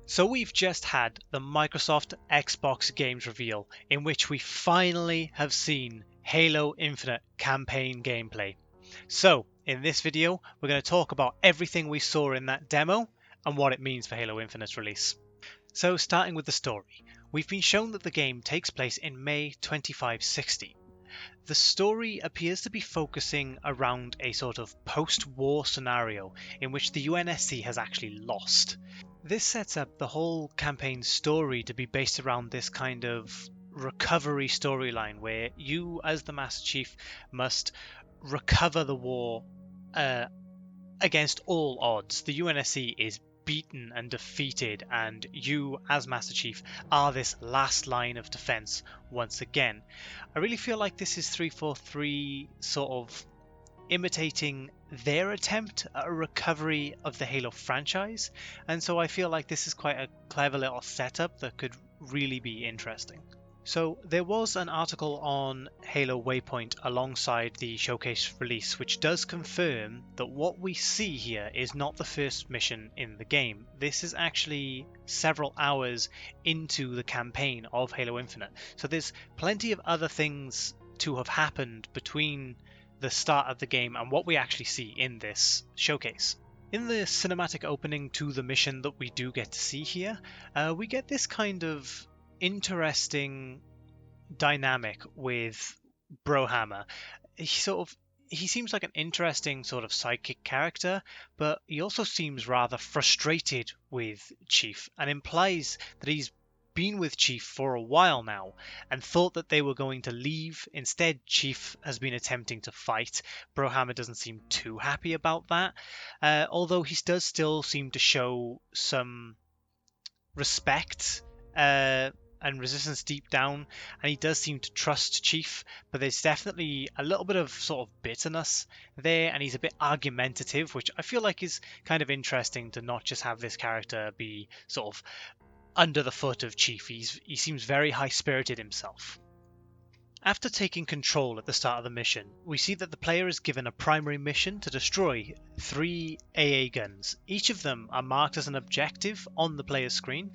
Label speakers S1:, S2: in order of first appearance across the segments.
S1: So we've just had the Microsoft Xbox games reveal in which we finally have seen Halo Infinite campaign gameplay. So in this video, we're going to talk about everything we saw in that demo and what it means for Halo Infinite's release. So starting with the story, we've been shown that the game takes place in May 2560. The story appears to be focusing around a sort of post-war scenario in which the UNSC has actually lost. This sets up the whole campaign story to be based around this kind of recovery storyline where you, as the Master Chief, must recover the war against all odds. The UNSC is beaten and defeated, and you, as Master Chief, are this last line of defense once again. I really feel like this is 343 sort of imitating their attempt at a recovery of the Halo franchise, and so I feel like this is quite a clever little setup that could really be interesting. So there was an article on Halo Waypoint alongside the showcase release which does confirm that what we see here is not the first mission in the game. This is actually several hours into the campaign of Halo Infinite. So there's plenty of other things to have happened between the start of the game and what we actually see in this showcase. In the cinematic opening to the mission that we do get to see here, we get this kind of interesting dynamic with Brohammer. He seems like an interesting sort of sidekick character, but he also seems rather frustrated with Chief and implies that he's been with Chief for a while now and thought that they were going to leave. Instead, Chief has been attempting to fight. Brohammer doesn't seem too happy about that, although he does still seem to show some respect and resistance deep down, and he does seem to trust Chief, but there's definitely a little bit of sort of bitterness there, and he's a bit argumentative, which I feel like is kind of interesting to not just have this character be sort of under the foot of Chief. He seems very high-spirited himself. After taking control at the start of the mission, we see that the player is given a primary mission to destroy 3 AA guns. Each of them are marked as an objective on the player's screen.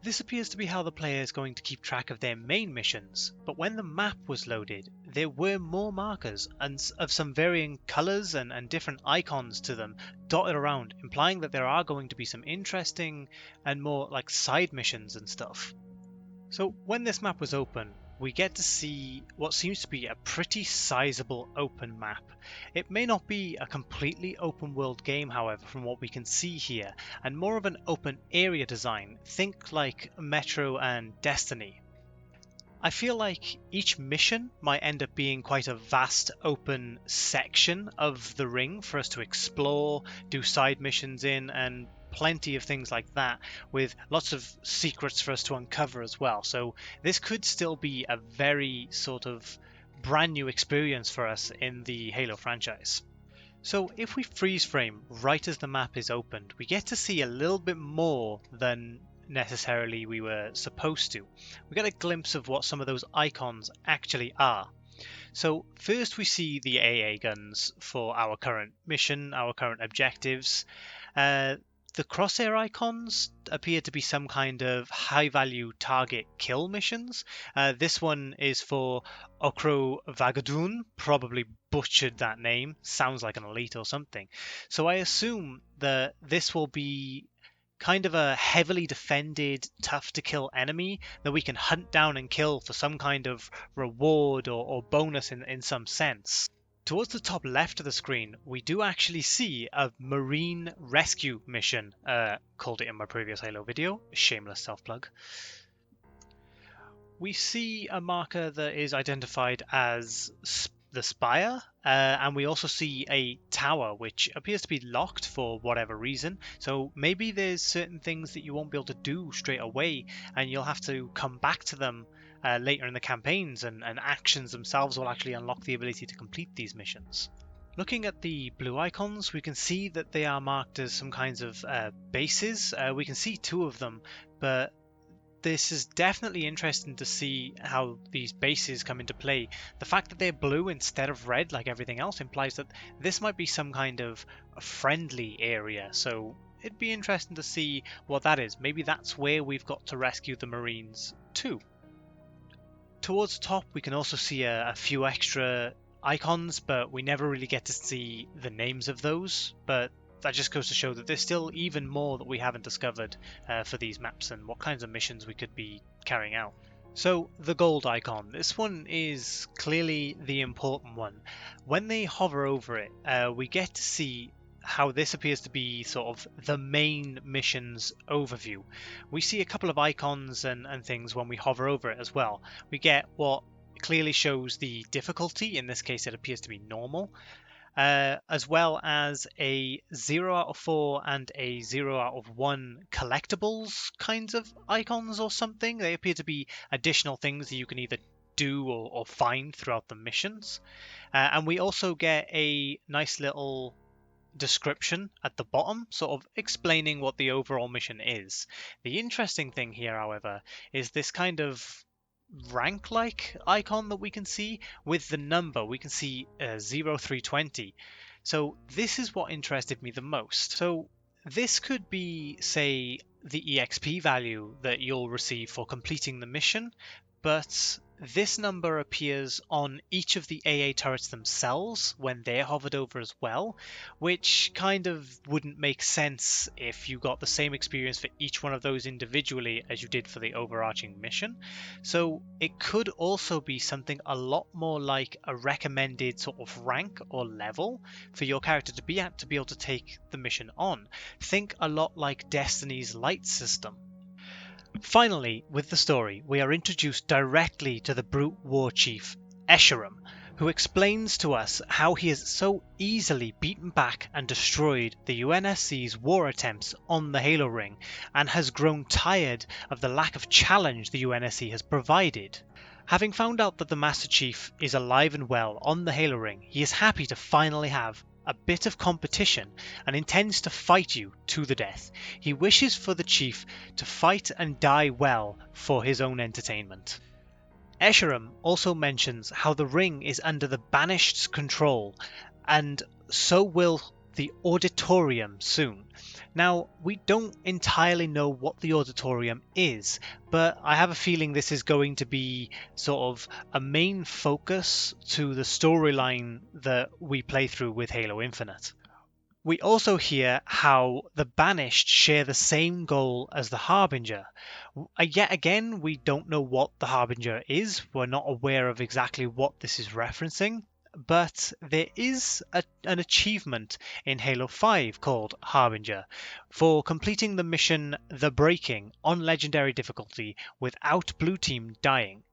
S1: This appears to be how the player is going to keep track of their main missions, but when the map was loaded, there were more markers and of some varying colours and different icons to them dotted around, implying that there are going to be some interesting and more like side missions and stuff. So when this map was open, we get to see what seems to be a pretty sizable open map. It may not be a completely open world game, however, from what we can see here, and more of an open area design. Think like Metro and Destiny. I feel like each mission might end up being quite a vast open section of the ring for us to explore, do side missions in, and plenty of things like that, with lots of secrets for us to uncover as well. So this could still be a very sort of brand new experience for us in the Halo franchise. So if we freeze frame right as the map is opened, we get to see a little bit more than necessarily we were supposed to. We get a glimpse of what some of those icons actually are. So first we see the AA guns for our current mission, our current objectives. The crosshair icons appear to be some kind of high-value target kill missions. This one is for Okro Vagadoon, probably butchered that name, sounds like an elite or something. So I assume that this will be kind of a heavily defended, tough-to-kill enemy that we can hunt down and kill for some kind of reward or bonus in some sense. Towards the top left of the screen, we do actually see a marine rescue mission. Called it in my previous Halo video, shameless self-plug. We see a marker that is identified as the spire, and we also see a tower which appears to be locked for whatever reason. So maybe there's certain things that you won't be able to do straight away, and you'll have to come back to them later in the campaigns, and actions themselves will actually unlock the ability to complete these missions. Looking at the blue icons, we can see that they are marked as some kinds of bases. We can see 2 of them, but this is definitely interesting to see how these bases come into play. The fact that they're blue instead of red like everything else implies that this might be some kind of a friendly area, so it'd be interesting to see what that is. Maybe that's where we've got to rescue the Marines too. Towards the top we can also see a few extra icons, but we never really get to see the names of those, but that just goes to show that there's still even more that we haven't discovered for these maps and what kinds of missions we could be carrying out. So the gold icon, this one is clearly the important one. When they hover over it, we get to see how this appears to be sort of the main mission's overview. We see a couple of icons and things when we hover over it as well. We get what clearly shows the difficulty, in this case it appears to be normal, as well as a 0 out of 4 and a 0 out of 1 collectibles kinds of icons or something. They appear to be additional things that you can either do or find throughout the missions. And we also get a nice little description at the bottom, sort of explaining what the overall mission is. The interesting thing here, however, is this kind of rank-like icon that we can see with the number. We can see 0320. So this is what interested me the most. So this could be, say, the EXP value that you'll receive for completing the mission, but this number appears on each of the AA turrets themselves when they're hovered over as well, which kind of wouldn't make sense if you got the same experience for each one of those individually as you did for the overarching mission. So it could also be something a lot more like a recommended sort of rank or level for your character to be at to be able to take the mission on. Think a lot like Destiny's light system. Finally, with the story, we are introduced directly to the brute war chief, Escharum, who explains to us how he has so easily beaten back and destroyed the UNSC's war attempts on the Halo Ring, and has grown tired of the lack of challenge the UNSC has provided. Having found out that the Master Chief is alive and well on the Halo Ring, he is happy to finally have a bit of competition and intends to fight you to the death. He wishes for the chief to fight and die well for his own entertainment. Escharum also mentions how the ring is under the Banished's control, and so will the Auditorium soon. Now, we don't entirely know what the Auditorium is, but I have a feeling this is going to be sort of a main focus to the storyline that we play through with Halo Infinite. We also hear how the Banished share the same goal as the Harbinger. Yet again, we don't know what the Harbinger is. We're not aware of exactly what this is referencing. But there is an achievement in Halo 5 called Harbinger for completing the mission The Breaking on Legendary difficulty without Blue Team dying.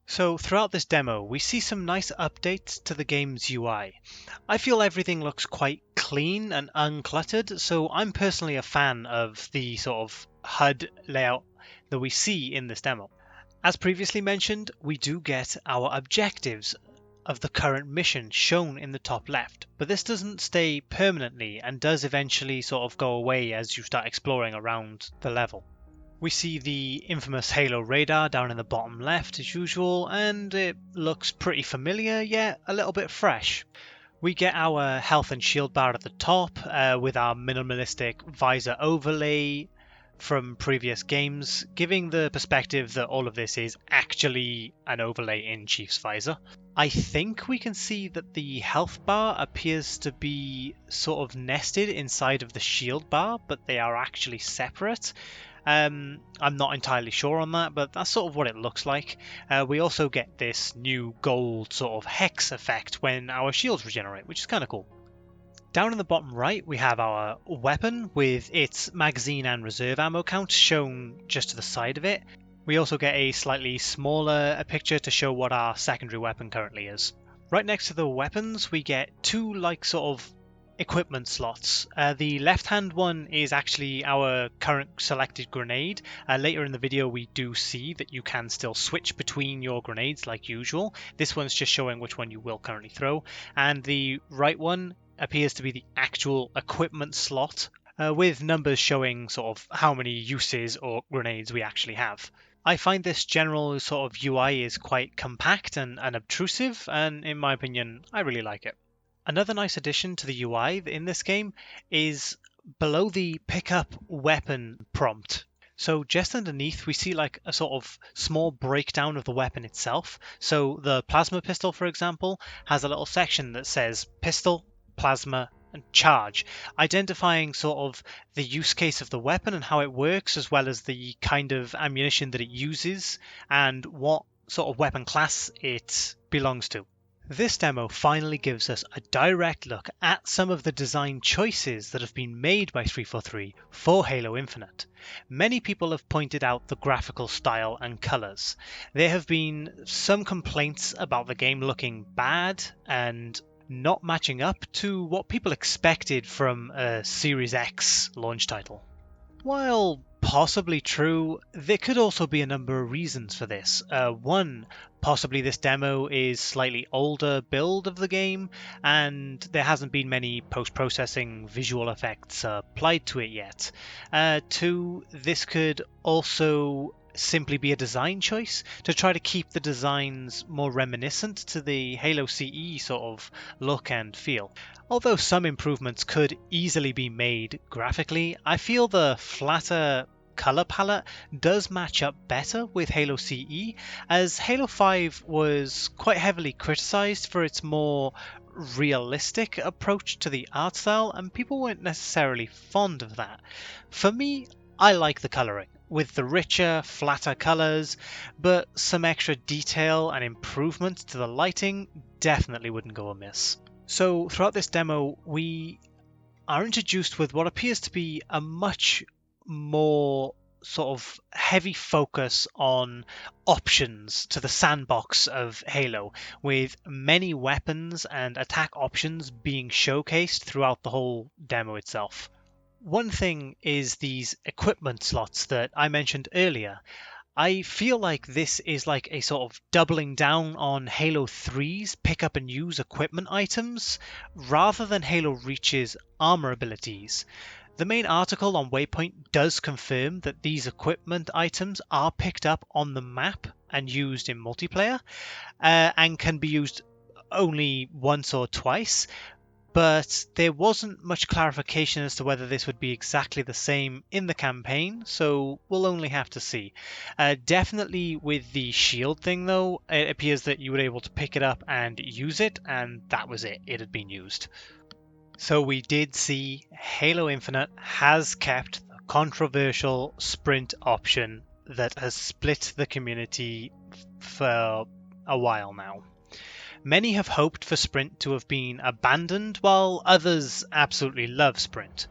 S1: So throughout this demo, we see some nice updates to the game's UI. I feel everything looks quite clean and uncluttered, so I'm personally a fan of the sort of HUD layout that we see in this demo. As previously mentioned, we do get our objectives of the current mission shown in the top left, but this doesn't stay permanently and does eventually sort of go away as you start exploring around the level. We see the infamous Halo radar down in the bottom left as usual, and it looks pretty familiar yet a little bit fresh. We get our health and shield bar at the top with our minimalistic visor overlay from previous games, giving the perspective that all of this is actually an overlay in Chief's visor. I think we can see that the health bar appears to be sort of nested inside of the shield bar, but they are actually separate. I'm not entirely sure on that, but that's sort of what it looks like. We also get this new gold sort of hex effect when our shields regenerate, which is kind of cool. Down in the bottom right, we have our weapon with its magazine and reserve ammo count shown just to the side of it. We also get a slightly smaller picture to show what our secondary weapon currently is. Right next to the weapons, we get two sort of equipment slots. The left-hand one is actually our current selected grenade. Later in the video we do see that you can still switch between your grenades like usual. This one's just showing which one you will currently throw. And the right one appears to be the actual equipment slot, with numbers showing sort of how many uses or grenades we actually have. I find this general sort of UI is quite compact and unobtrusive, and in my opinion, I really like it. Another nice addition to the UI in this game is below the pick up weapon prompt. So just underneath, we see like a sort of small breakdown of the weapon itself. So the plasma pistol, for example, has a little section that says pistol, plasma, and charge, identifying sort of the use case of the weapon and how it works, as well as the kind of ammunition that it uses and what sort of weapon class it belongs to. This demo finally gives us a direct look at some of the design choices that have been made by 343 for Halo Infinite. Many people have pointed out the graphical style and colours. There have been some complaints about the game looking bad and not matching up to what people expected from a Series X launch title. While possibly true, there could also be a number of reasons for this. One, possibly this demo is slightly older build of the game, and there hasn't been many post-processing visual effects applied to it yet. Two, this could also simply be a design choice to try to keep the designs more reminiscent to the Halo CE sort of look and feel. Although some improvements could easily be made graphically, I feel the flatter color palette does match up better with Halo CE, as Halo 5 was quite heavily criticized for its more realistic approach to the art style, and people weren't necessarily fond of that. For me, I like the coloring, with the richer, flatter colors, but some extra detail and improvement to the lighting definitely wouldn't go amiss. So throughout this demo, we are introduced with what appears to be a much more sort of heavy focus on options to the sandbox of Halo, with many weapons and attack options being showcased throughout the whole demo itself. One thing is these equipment slots that I mentioned earlier. I feel like this is like a sort of doubling down on Halo 3's pick up and use equipment items rather than Halo Reach's armor abilities. The main article on Waypoint does confirm that these equipment items are picked up on the map and used in multiplayer, and can be used only once or twice, but there wasn't much clarification as to whether this would be exactly the same in the campaign, so we'll only have to see. Definitely with the shield thing though, it appears that you were able to pick it up and use it, and that was it, it had been used. So we did see Halo Infinite has kept the controversial sprint option that has split the community for a while now. Many have hoped for Sprint to have been abandoned, while others absolutely love Sprint.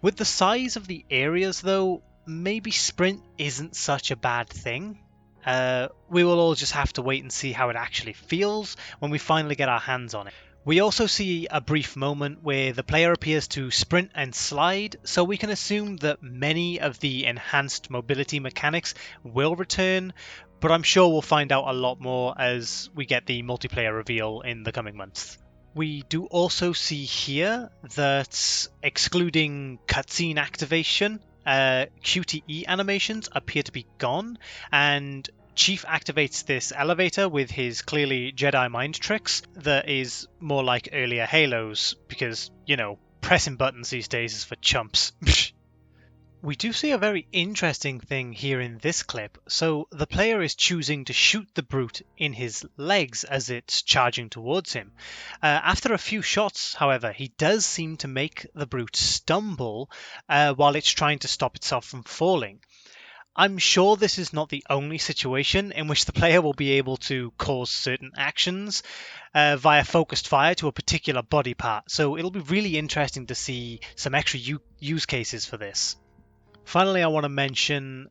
S1: With the size of the areas though, maybe Sprint isn't such a bad thing. We will all just have to wait and see how it actually feels when we finally get our hands on it. We also see a brief moment where the player appears to sprint and slide, so we can assume that many of the enhanced mobility mechanics will return, but I'm sure we'll find out a lot more as we get the multiplayer reveal in the coming months. We do also see here that, excluding cutscene activation, QTE animations appear to be gone, and Chief activates this elevator with his clearly Jedi mind tricks that is more like earlier Halos, because, you know, pressing buttons these days is for chumps. We do see a very interesting thing here in this clip. So the player is choosing to shoot the brute in his legs as it's charging towards him. After a few shots, however, he does seem to make the brute stumble while it's trying to stop itself from falling. I'm sure this is not the only situation in which the player will be able to cause certain actions via focused fire to a particular body part, so it'll be really interesting to see some extra use cases for this. Finally, I want to mention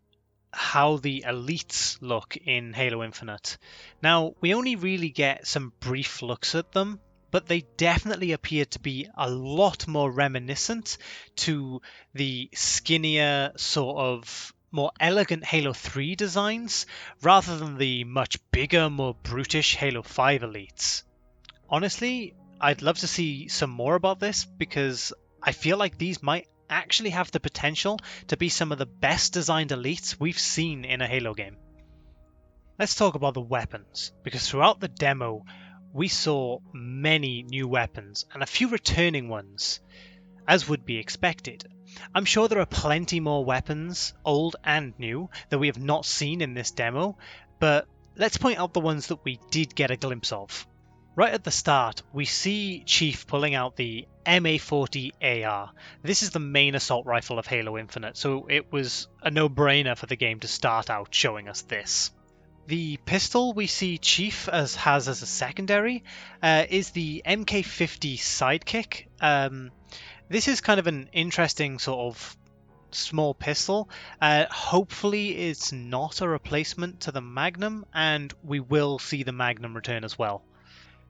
S1: how the elites look in Halo Infinite. Now, we only really get some brief looks at them, but they definitely appear to be a lot more reminiscent to the skinnier, sort of more elegant Halo 3 designs, rather than the much bigger, more brutish Halo 5 elites. Honestly, I'd love to see some more about this, because I feel like these might actually have the potential to be some of the best designed elites we've seen in a Halo game. Let's talk about the weapons, because throughout the demo we saw many new weapons and a few returning ones, as would be expected. I'm sure there are plenty more weapons, old and new, that we have not seen in this demo, but let's point out the ones that we did get a glimpse of. Right at the start, we see Chief pulling out the MA40 AR. This is the main assault rifle of Halo Infinite, so it was a no-brainer for the game to start out showing us this. The pistol we see Chief has as a secondary is the MK50 Sidekick. This is kind of an interesting sort of small pistol. Hopefully it's not a replacement to the Magnum, and we will see the Magnum return as well.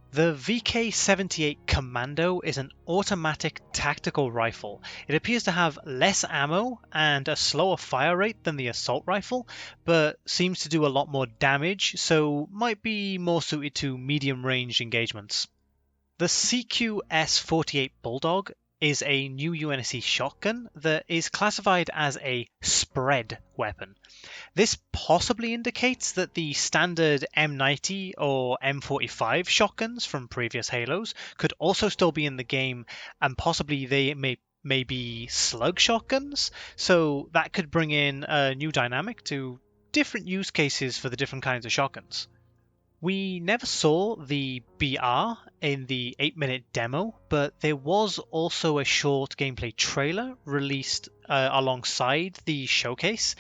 S1: The VK-78 Commando is an automatic tactical rifle. It appears to have less ammo and a slower fire rate than the assault rifle, but seems to do a lot more damage, so might be more suited to medium-range engagements. The CQS-48 Bulldog is a new UNSC shotgun that is classified as a spread weapon. This possibly indicates that the standard M90 or M45 shotguns from previous Halos could also still be in the game, and possibly they may be slug shotguns, so that could bring in a new dynamic to different use cases for the different kinds of shotguns. We never saw the BR in the 8-minute demo, but there was also a short gameplay trailer released alongside the showcase.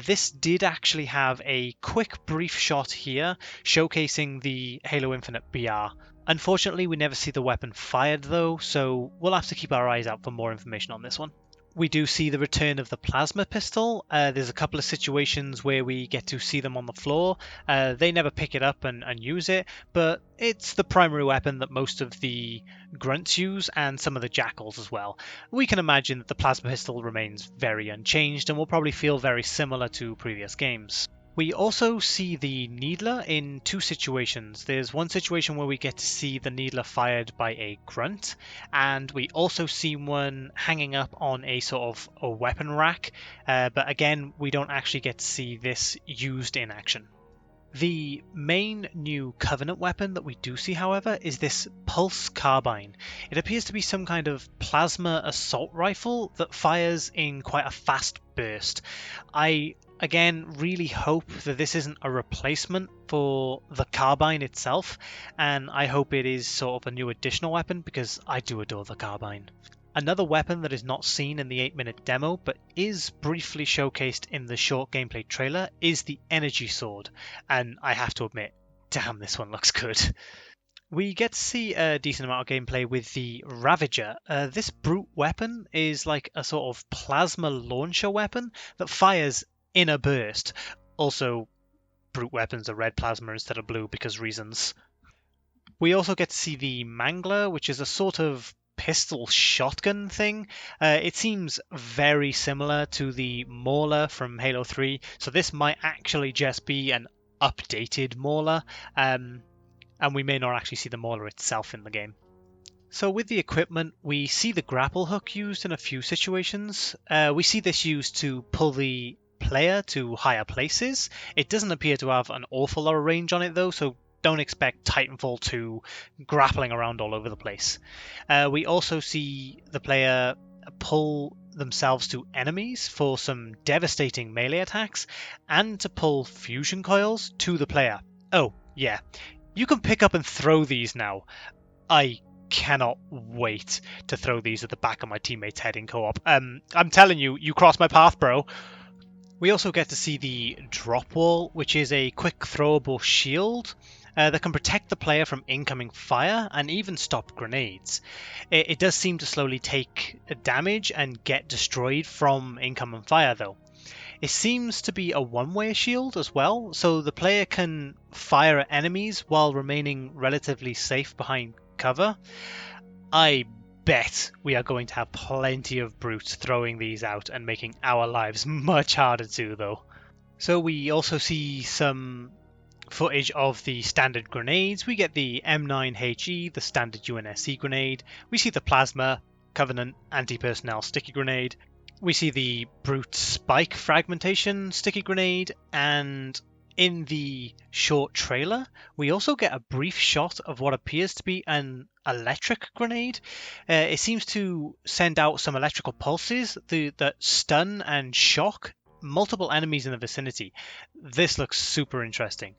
S1: This did actually have a quick brief shot here showcasing the Halo Infinite BR. Unfortunately, we never see the weapon fired though, so we'll have to keep our eyes out for more information on this one. We do see the return of the plasma pistol. There's a couple of situations where we get to see them on the floor. They never pick it up and use it, but it's the primary weapon that most of the grunts use and some of the jackals as well. We can imagine that the plasma pistol remains very unchanged and will probably feel very similar to previous games. We also see the Needler in two situations. There's one situation where we get to see the Needler fired by a grunt, and we also see one hanging up on a sort of a weapon rack, but again, we don't actually get to see this used in action. The main new Covenant weapon that we do see, however, is this Pulse Carbine. It appears to be some kind of plasma assault rifle that fires in quite a fast burst. I again really hope that this isn't a replacement for the carbine itself, and I hope it is sort of a new additional weapon because I do adore the carbine. Another weapon that is not seen in the 8-minute demo but is briefly showcased in the short gameplay trailer is the Energy Sword, and I have to admit, damn, this one looks good. We get to see a decent amount of gameplay with the Ravager. This brute weapon is like a sort of plasma launcher weapon that fires in a burst. Also, brute weapons are red plasma instead of blue because reasons. We also get to see the Mangler, which is a sort of pistol shotgun thing. It seems very similar to the Mauler from Halo 3, so this might actually just be an updated Mauler, and we may not actually see the Mauler itself in the game. So with the equipment, we see the grapple hook used in a few situations. We see this used to pull the player to higher places. It doesn't appear to have an awful lot of range on it though, so don't expect Titanfall 2 grappling around all over the place. We also see the player pull themselves to enemies for some devastating melee attacks, and to pull fusion coils to the player. Oh, yeah. You can pick up and throw these now. I cannot wait to throw these at the back of my teammate's head in co-op. I'm telling you, you crossed my path, bro. We also get to see the drop wall, which is a quick throwable shield that can protect the player from incoming fire and even stop grenades. It does seem to slowly take damage and get destroyed from incoming fire though. It seems to be a one-way shield as well, so the player can fire at enemies while remaining relatively safe behind cover. I bet we are going to have plenty of brutes throwing these out and making our lives much harder too though. So we also see some footage of the standard grenades. We get the M9HE, the standard UNSC grenade. We see the Plasma, Covenant, anti-personnel sticky grenade. We see the Brute Spike fragmentation sticky grenade, and in the short trailer, we also get a brief shot of what appears to be an electric grenade. It seems to send out some electrical pulses that stun and shock multiple enemies in the vicinity. This looks super interesting.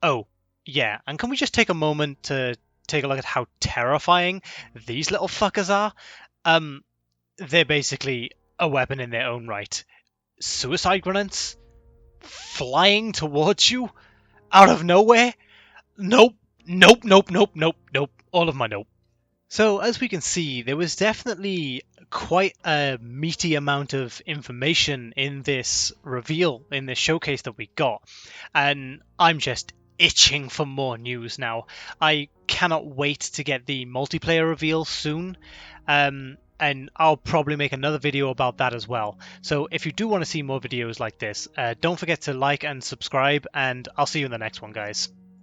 S1: Oh, yeah, and can we just take a moment to take a look at how terrifying these little fuckers are? They're basically a weapon in their own right. Suicide grenades flying towards you out of nowhere? Nope, nope, nope, nope, nope, nope. All of my nope. So, as we can see, there was definitely quite a meaty amount of information in this reveal, in this showcase that we got. And I'm just itching for more news now. I cannot wait to get the multiplayer reveal soon. And I'll probably make another video about that as well. So if you do want to see more videos like this, don't forget to like and subscribe, and I'll see you in the next one, guys.